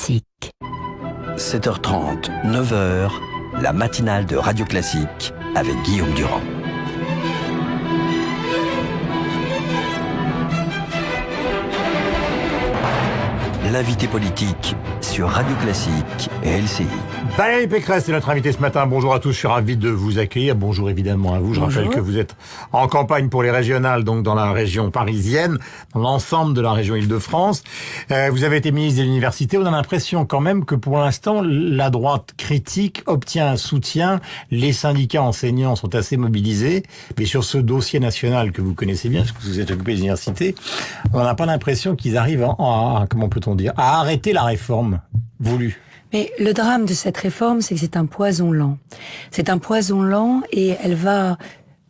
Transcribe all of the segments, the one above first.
Classique. 7h30, 9h, la matinale de Radio Classique avec Guillaume Durand. L'invité politique sur Radio Classique et LCI. Valérie Pécresse est notre invitée ce matin. Bonjour à tous, je suis ravi de vous accueillir. Bonjour évidemment à vous. Je rappelle que vous êtes en campagne pour les régionales, donc dans la région parisienne, dans l'ensemble de la région Île-de-France. Vous avez été ministre de l'Université. On a l'impression quand même que pour l'instant, la droite critique obtient un soutien. Les syndicats enseignants sont assez mobilisés. Mais sur ce dossier national que vous connaissez bien, parce que vous êtes occupé des universités, on n'a pas l'impression qu'ils arrivent comment peut-on dire, à arrêter la réforme voulue. Mais le drame de cette réforme, c'est que c'est un poison lent. C'est un poison lent et elle va...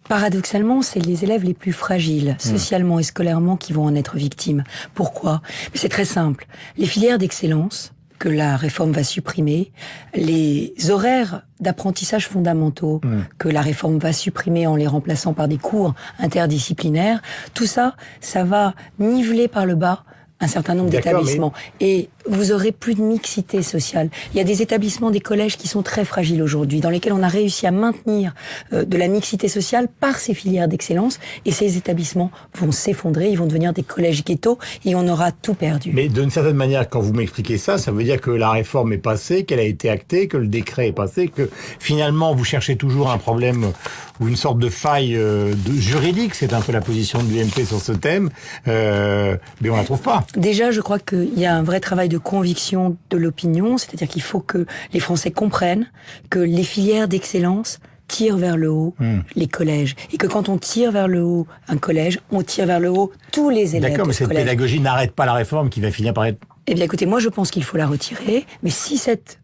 Paradoxalement, c'est les élèves les plus fragiles, socialement et scolairement, qui vont en être victimes. Pourquoi ? Mais c'est très simple. Les filières d'excellence que la réforme va supprimer, les horaires d'apprentissage fondamentaux que la réforme va supprimer en les remplaçant par des cours interdisciplinaires, tout ça, ça va niveler par le bas un certain nombre d'établissements. Et vous aurez plus de mixité sociale. Il y a des établissements, des collèges qui sont très fragiles aujourd'hui, dans lesquels on a réussi à maintenir de la mixité sociale par ces filières d'excellence, et ces établissements vont s'effondrer, ils vont devenir des collèges ghettos, et on aura tout perdu. Mais d'une certaine manière, quand vous m'expliquez ça, ça veut dire que la réforme est passée, qu'elle a été actée, que le décret est passé, que finalement vous cherchez toujours un problème ou une sorte de faille juridique, c'est un peu la position de l'UMP sur ce thème, mais on la trouve pas. Déjà, je crois qu'il y a un vrai travail de conviction de l'opinion, c'est-à-dire qu'il faut que les Français comprennent que les filières d'excellence tirent vers le haut les collèges. Et que quand on tire vers le haut un collège, on tire vers le haut tous les élèves. D'accord, mais cette pédagogie n'arrête pas la réforme qui va finir par être... Eh bien, écoutez, moi je pense qu'il faut la retirer, mais si cette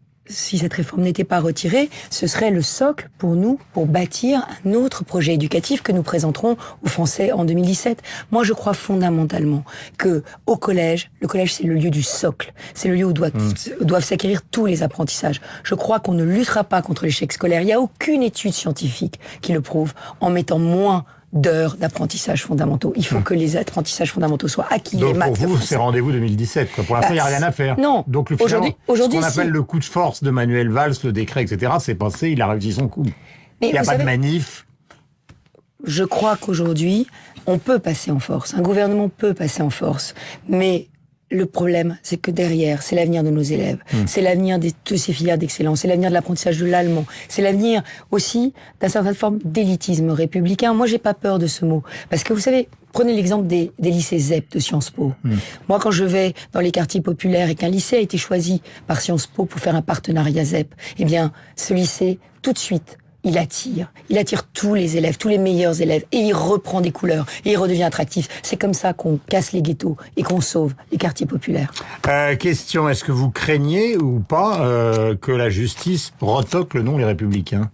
réforme n'était pas retirée, ce serait le socle pour nous, pour bâtir un autre projet éducatif que nous présenterons aux Français en 2017. Moi, je crois fondamentalement que au collège, le collège c'est le lieu du socle, c'est le lieu où doivent s'acquérir tous les apprentissages. Je crois qu'on ne luttera pas contre l'échec scolaire. Il n'y a aucune étude scientifique qui le prouve en mettant moins d'heures d'apprentissage fondamentaux. Il faut que les apprentissages fondamentaux soient acquis. Donc pour vous, c'est rendez-vous 2017. Quoi. Pour l'instant, il n'y a rien à faire. Non. Donc aujourd'hui, ce qu'on appelle le coup de force de Manuel Valls, le décret, etc., c'est passé, il a réussi son coup. Il n'y a pas de manif. Je crois qu'aujourd'hui, on peut passer en force. Un gouvernement peut passer en force. Mais le problème, c'est que derrière, c'est l'avenir de nos élèves. C'est l'avenir de ces filières d'excellence. C'est l'avenir de l'apprentissage de l'allemand. C'est l'avenir aussi d'une certaine forme d'élitisme républicain. Moi, j'ai pas peur de ce mot. Parce que vous savez, prenez l'exemple des lycées ZEP de Sciences Po. Moi, quand je vais dans les quartiers populaires et qu'un lycée a été choisi par Sciences Po pour faire un partenariat ZEP, eh bien, ce lycée, tout de suite, il attire tous les élèves, tous les meilleurs élèves, et il reprend des couleurs, et il redevient attractif. C'est comme ça qu'on casse les ghettos et qu'on sauve les quartiers populaires. Question, est-ce que vous craignez ou pas que la justice retoque le nom Les Républicains ?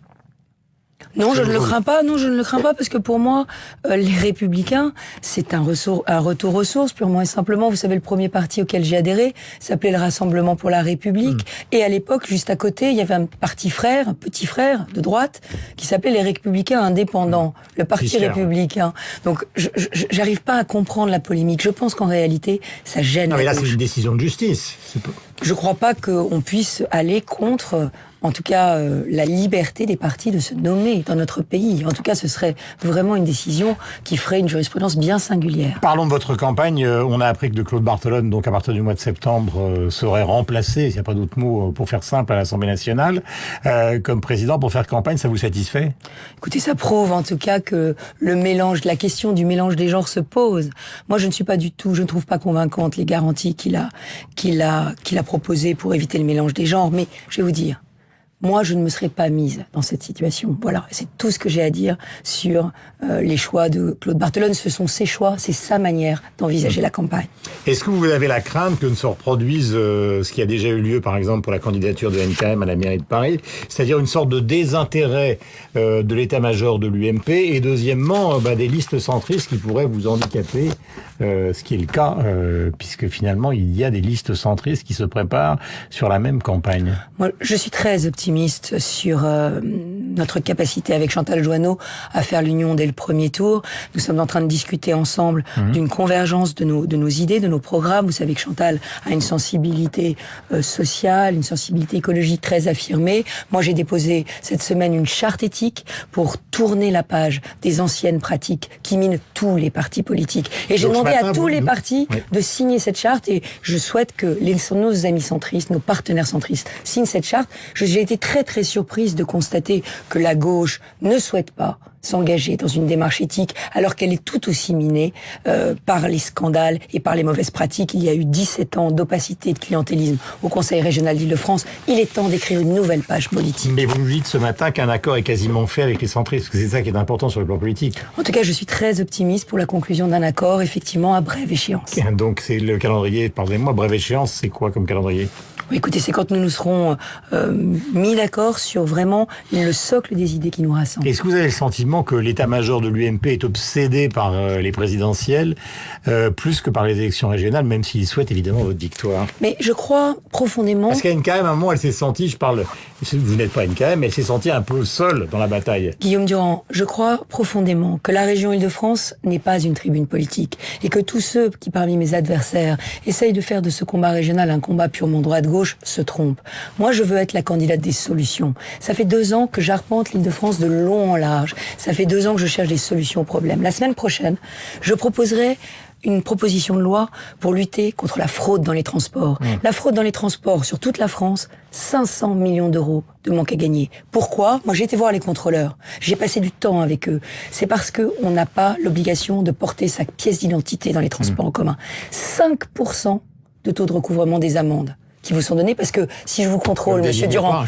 Non, je ne le crains pas. Non, je ne le crains pas parce que pour moi, les Républicains, c'est un retour aux sources purement et simplement. Vous savez, le premier parti auquel j'ai adhéré s'appelait le Rassemblement pour la République. Et à l'époque, juste à côté, il y avait un parti frère, un petit frère de droite, qui s'appelait les Républicains indépendants, le Parti républicain. Donc, j'arrive pas à comprendre la polémique. Je pense qu'en réalité, ça gêne. Non, mais là, c'est une décision de justice. Je crois pas qu'on puisse aller contre... En tout cas, la liberté des partis de se nommer dans notre pays. En tout cas, ce serait vraiment une décision qui ferait une jurisprudence bien singulière. Parlons de votre campagne. On a appris que Claude Barthelone, donc à partir du mois de septembre, serait remplacé, s'il n'y a pas d'autre mot pour faire simple, à l'Assemblée nationale, comme président pour faire campagne. Ça vous satisfait ? Écoutez, ça prouve en tout cas que la question du mélange des genres se pose. Moi, je ne trouve pas convaincantes les garanties qu'il a proposées pour éviter le mélange des genres. Mais je vais vous dire, moi, je ne me serais pas mise dans cette situation. Voilà, c'est tout ce que j'ai à dire sur les choix de Claude Barthelone. Ce sont ses choix, c'est sa manière d'envisager la campagne. Est-ce que vous avez la crainte que ne se reproduise ce qui a déjà eu lieu, par exemple, pour la candidature de NKM à la mairie de Paris, c'est-à-dire une sorte de désintérêt de l'état-major de l'UMP, et deuxièmement, des listes centristes qui pourraient vous handicaper, ce qui est le cas, puisque finalement, il y a des listes centristes qui se préparent sur la même campagne. Moi, je suis très optimiste sur notre capacité avec Chantal Joanneau à faire l'union dès le premier tour. Nous sommes en train de discuter ensemble d'une convergence de nos idées, de nos programmes. Vous savez que Chantal a une sensibilité sociale, une sensibilité écologique très affirmée. Moi, j'ai déposé cette semaine une charte éthique pour tourner la page des anciennes pratiques qui minent tous les partis politiques. Et j'ai demandé à tous les partis de signer cette charte, et je souhaite que nos amis centristes, nos partenaires centristes signent cette charte. J'ai été très très surprise de constater que la gauche ne souhaite pas s'engager dans une démarche éthique alors qu'elle est tout aussi minée par les scandales et par les mauvaises pratiques. Il y a eu 17 ans d'opacité et de clientélisme au Conseil régional d'Île-de-France. Il est temps d'écrire une nouvelle page politique. Mais vous nous dites ce matin qu'un accord est quasiment fait avec les centristes, parce que c'est ça qui est important sur le plan politique. En tout cas, je suis très optimiste pour la conclusion d'un accord, effectivement, à brève échéance. Donc c'est le calendrier, pardonnez-moi, brève échéance, c'est quoi comme calendrier ? Écoutez, c'est quand nous nous serons mis d'accord sur vraiment le socle des idées qui nous rassemblent. Est-ce que vous avez le sentiment que l'état-major de l'UMP est obsédé par les présidentielles plus que par les élections régionales, même s'il souhaite évidemment votre victoire? Mais je crois profondément... Parce qu'à NKM, à un moment, elle s'est sentie, vous n'êtes pas NKM, mais elle s'est sentie un peu seule dans la bataille. Guillaume Durand, je crois profondément que la région Île-de-France n'est pas une tribune politique, et que tous ceux qui, parmi mes adversaires, essayent de faire de ce combat régional un combat purement droite-gauche se trompent. Moi, je veux être la candidate des solutions. Ça fait 2 ans que j'arpente l'Île-de-France de long en large. Ça fait 2 ans que je cherche des solutions aux problèmes. La semaine prochaine, je proposerai une proposition de loi pour lutter contre la fraude dans les transports. La fraude dans les transports sur toute la France, 500 millions d'euros de manque à gagner. Pourquoi? Moi, j'ai été voir les contrôleurs. J'ai passé du temps avec eux. C'est parce que on n'a pas l'obligation de porter sa pièce d'identité dans les transports en commun. 5% de taux de recouvrement des amendes qui vous sont donnés, parce que si je vous contrôle, Monsieur Durand,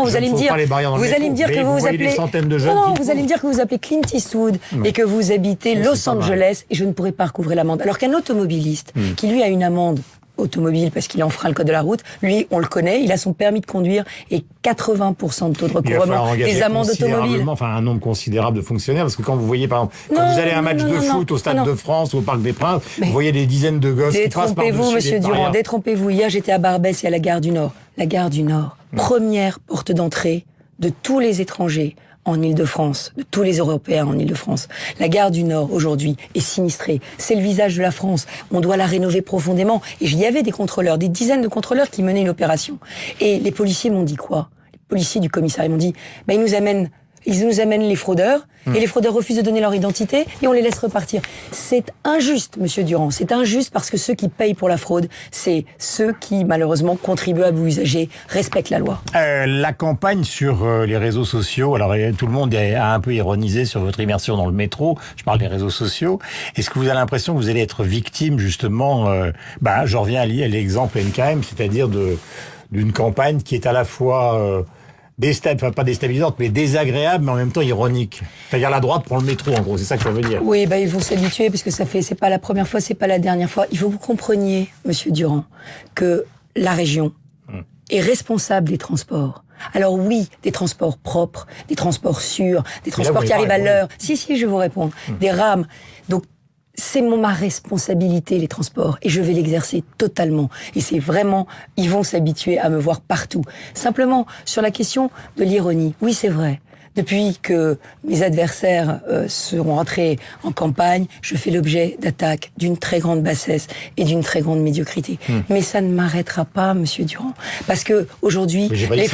vous allez me dire que vous vous appelez, vous allez me dire que vous appelez Clint Eastwood et que vous habitez Los Angeles, et je ne pourrai pas recouvrer l'amende. Alors qu'un automobiliste qui lui a une amende automobile parce qu'il enfreint le code de la route, lui, on le connaît, il a son permis de conduire et 80% de taux de recouvrement des amendes automobiles. Enfin, un nombre considérable de fonctionnaires, parce que quand vous voyez, par exemple, quand vous allez à un match de foot au Stade de France ou au Parc des Princes, vous voyez des dizaines de gosses qui passent par-dessus les barrières. Détrompez-vous, Monsieur Durand, détrompez-vous. Hier, j'étais à Barbès et à la gare du Nord. La gare du Nord, première porte d'entrée de tous les étrangers en Île-de-France, de tous les Européens en Île-de-France. La gare du Nord, aujourd'hui, est sinistrée. C'est le visage de la France. On doit la rénover profondément. Et il y avait des contrôleurs, des dizaines de contrôleurs qui menaient une opération. Et les policiers m'ont dit quoi? Les policiers du commissariat m'ont dit, ils nous amènent les fraudeurs, et les fraudeurs refusent de donner leur identité, et on les laisse repartir. C'est injuste, Monsieur Durand. C'est injuste parce que ceux qui payent pour la fraude, c'est ceux qui, malheureusement, contribuent à vous usager, respectent la loi. La campagne sur les réseaux sociaux, alors tout le monde a un peu ironisé sur votre immersion dans le métro, je parle des réseaux sociaux. Est-ce que vous avez l'impression que vous allez être victime, justement, je reviens à l'exemple NKM, c'est-à-dire d'une campagne qui est à la fois... pas déstabilisante, mais désagréable, mais en même temps ironique. C'est-à-dire la droite prend le métro, en gros, c'est ça que ça veut dire. Oui, ils vont s'habituer, parce que c'est pas la première fois, c'est pas la dernière fois. Il faut que vous compreniez, Monsieur Durand, que la région est responsable des transports. Alors oui, des transports propres, des transports sûrs, des transports qui arrivent à l'heure. Si, je vais vous répondre. Des rames. Donc, c'est ma responsabilité, les transports, et je vais l'exercer totalement. Et c'est vraiment, ils vont s'habituer à me voir partout. Simplement, sur la question de l'ironie, oui, c'est vrai. Depuis que mes adversaires seront rentrés en campagne, je fais l'objet d'attaques d'une très grande bassesse et d'une très grande médiocrité. Mais ça ne m'arrêtera pas, Monsieur Durand. Parce que aujourd'hui, les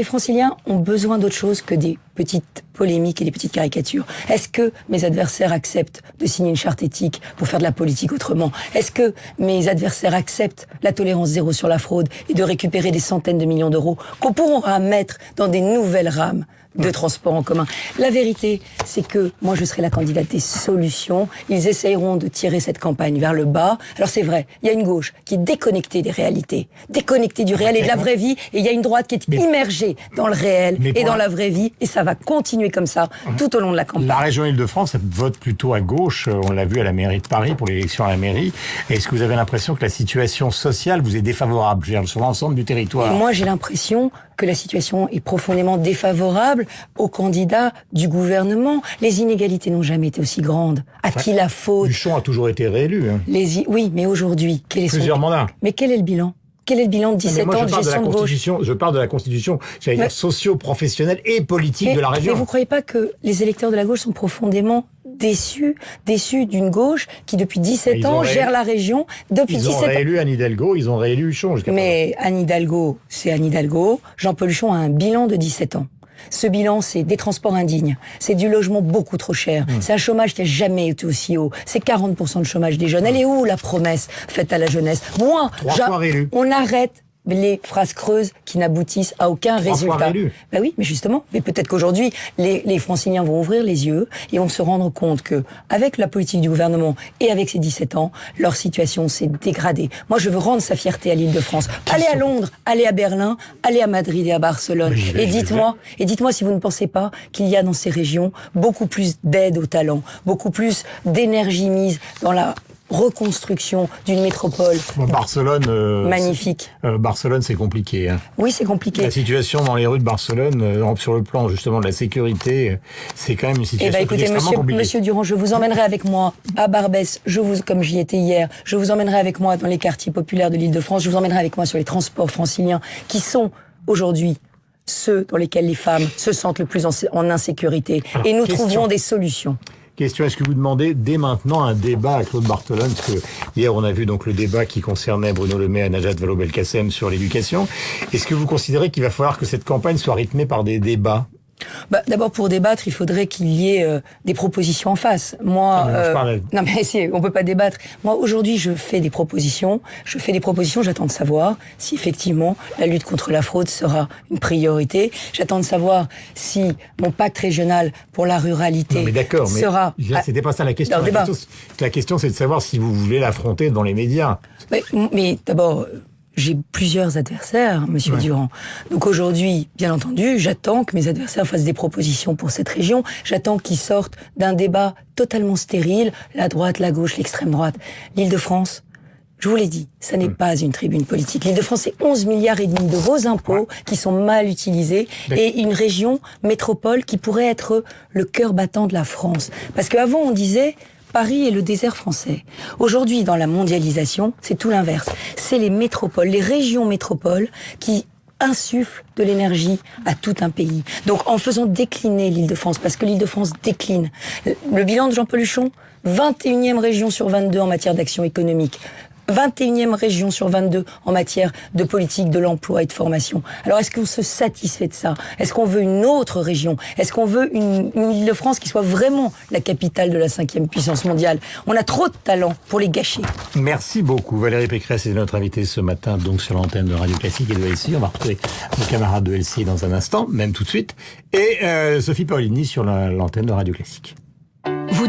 Franciliens ont besoin d'autre chose que des petites polémiques et des petites caricatures. Est-ce que mes adversaires acceptent de signer une charte éthique pour faire de la politique autrement? Est-ce que mes adversaires acceptent la tolérance zéro sur la fraude et de récupérer des centaines de millions d'euros qu'on pourra mettre dans des nouvelles rames de transport en commun? La vérité, c'est que moi, je serai la candidate des solutions. Ils essayeront de tirer cette campagne vers le bas. Alors c'est vrai, il y a une gauche qui est déconnectée des réalités, déconnectée du réel et de la vraie vie, et il y a une droite qui est immergée dans le réel et dans la vraie vie, et ça va continuer comme ça tout au long de la campagne. La région Île-de-France vote plutôt à gauche, on l'a vu à la mairie de Paris pour l'élection à la mairie. Est-ce que vous avez l'impression que la situation sociale vous est défavorable, sur l'ensemble du territoire? Et moi, j'ai l'impression que la situation est profondément défavorable aux candidats du gouvernement. Les inégalités n'ont jamais été aussi grandes. À qui la faute? Huchon a toujours été réélu. Oui, mais aujourd'hui, plusieurs mandats. Mais quel est le bilan? Quel est le bilan de 17 ans de gestion de gauche? Je parle de la constitution, j'allais dire socio-professionnelle et politique de la région. Mais vous croyez pas que les électeurs de la gauche sont profondément déçus d'une gauche qui depuis 17 ans gère la région depuis 17 ans. Ils ont réélu Anne Hidalgo, ils ont réélu Huchon. Mais Anne Hidalgo, c'est Anne Hidalgo. Jean-Paul Huchon a un bilan de 17 ans. Ce bilan, c'est des transports indignes, c'est du logement beaucoup trop cher, c'est un chômage qui a jamais été aussi haut, c'est 40% de chômage des jeunes. Elle est où la promesse faite à la jeunesse? Moi, on arrête les phrases creuses qui n'aboutissent à aucun résultat. Ben oui, mais justement, mais peut-être qu'aujourd'hui, les Franciliens vont ouvrir les yeux et vont se rendre compte que, avec la politique du gouvernement et avec ces 17 ans, leur situation s'est dégradée. Moi, je veux rendre sa fierté à l'Île-de-France. Allez à Londres, allez à Berlin, allez à Madrid et à Barcelone. Et dites-moi si vous ne pensez pas qu'il y a dans ces régions beaucoup plus d'aide au talent, beaucoup plus d'énergie mise dans la reconstruction d'une métropole. Barcelone, magnifique. Barcelone, c'est compliqué. Hein. Oui, c'est compliqué. La situation dans les rues de Barcelone, sur le plan justement de la sécurité, c'est quand même une situation extrêmement compliquée. Monsieur Durand, je vous emmènerai avec moi à Barbès. Comme j'y étais hier, je vous emmènerai avec moi dans les quartiers populaires de l'Île-de-France. Je vous emmènerai avec moi sur les transports franciliens qui sont aujourd'hui ceux dans lesquels les femmes se sentent le plus en insécurité. Alors, et nous trouverons des solutions. Question, est-ce que vous demandez dès maintenant un débat à Claude Barthelone? Parce que hier, on a vu donc le débat qui concernait Bruno Le Maire et Najat Vallaud-Belkacem sur l'éducation. Est-ce que vous considérez qu'il va falloir que cette campagne soit rythmée par des débats? D'abord, pour débattre, il faudrait qu'il y ait des propositions en face. Moi, non mais on peut pas débattre. Moi, aujourd'hui, je fais des propositions. J'attends de savoir si effectivement la lutte contre la fraude sera une priorité. J'attends de savoir si mon pacte régional pour la ruralité sera. C'était pas ça la question. La question, c'est de savoir si vous voulez l'affronter dans les médias. Mais d'abord. J'ai plusieurs adversaires, Monsieur Durand. Donc aujourd'hui, bien entendu, j'attends que mes adversaires fassent des propositions pour cette région. J'attends qu'ils sortent d'un débat totalement stérile, la droite, la gauche, l'extrême droite. L'Île-de-France, je vous l'ai dit, ça n'est pas une tribune politique. L'Île-de-France, c'est 11 milliards et demi de vos impôts qui sont mal utilisés et une région métropole qui pourrait être le cœur battant de la France. Parce qu'avant, on disait... Paris est le désert français. Aujourd'hui, dans la mondialisation, c'est tout l'inverse. C'est les métropoles, les régions métropoles qui insufflent de l'énergie à tout un pays. Donc, en faisant décliner l'Île-de-France, parce que l'Île-de-France décline. Le bilan de Jean-Paul Huchon, 21e région sur 22 en matière d'action économique. 21e région sur 22 en matière de politique de l'emploi et de formation. Alors, est-ce qu'on se satisfait de ça? Est-ce qu'on veut une autre région? Est-ce qu'on veut une Île-de-France qui soit vraiment la capitale de la 5e puissance mondiale? On a trop de talent pour les gâcher. Merci beaucoup. Valérie Pécresse est notre invitée ce matin, donc sur l'antenne de Radio Classique et de LCI. On va retrouver nos camarades de LCI dans un instant, même tout de suite. Et Sophie Paolini sur l'antenne de Radio Classique. Vous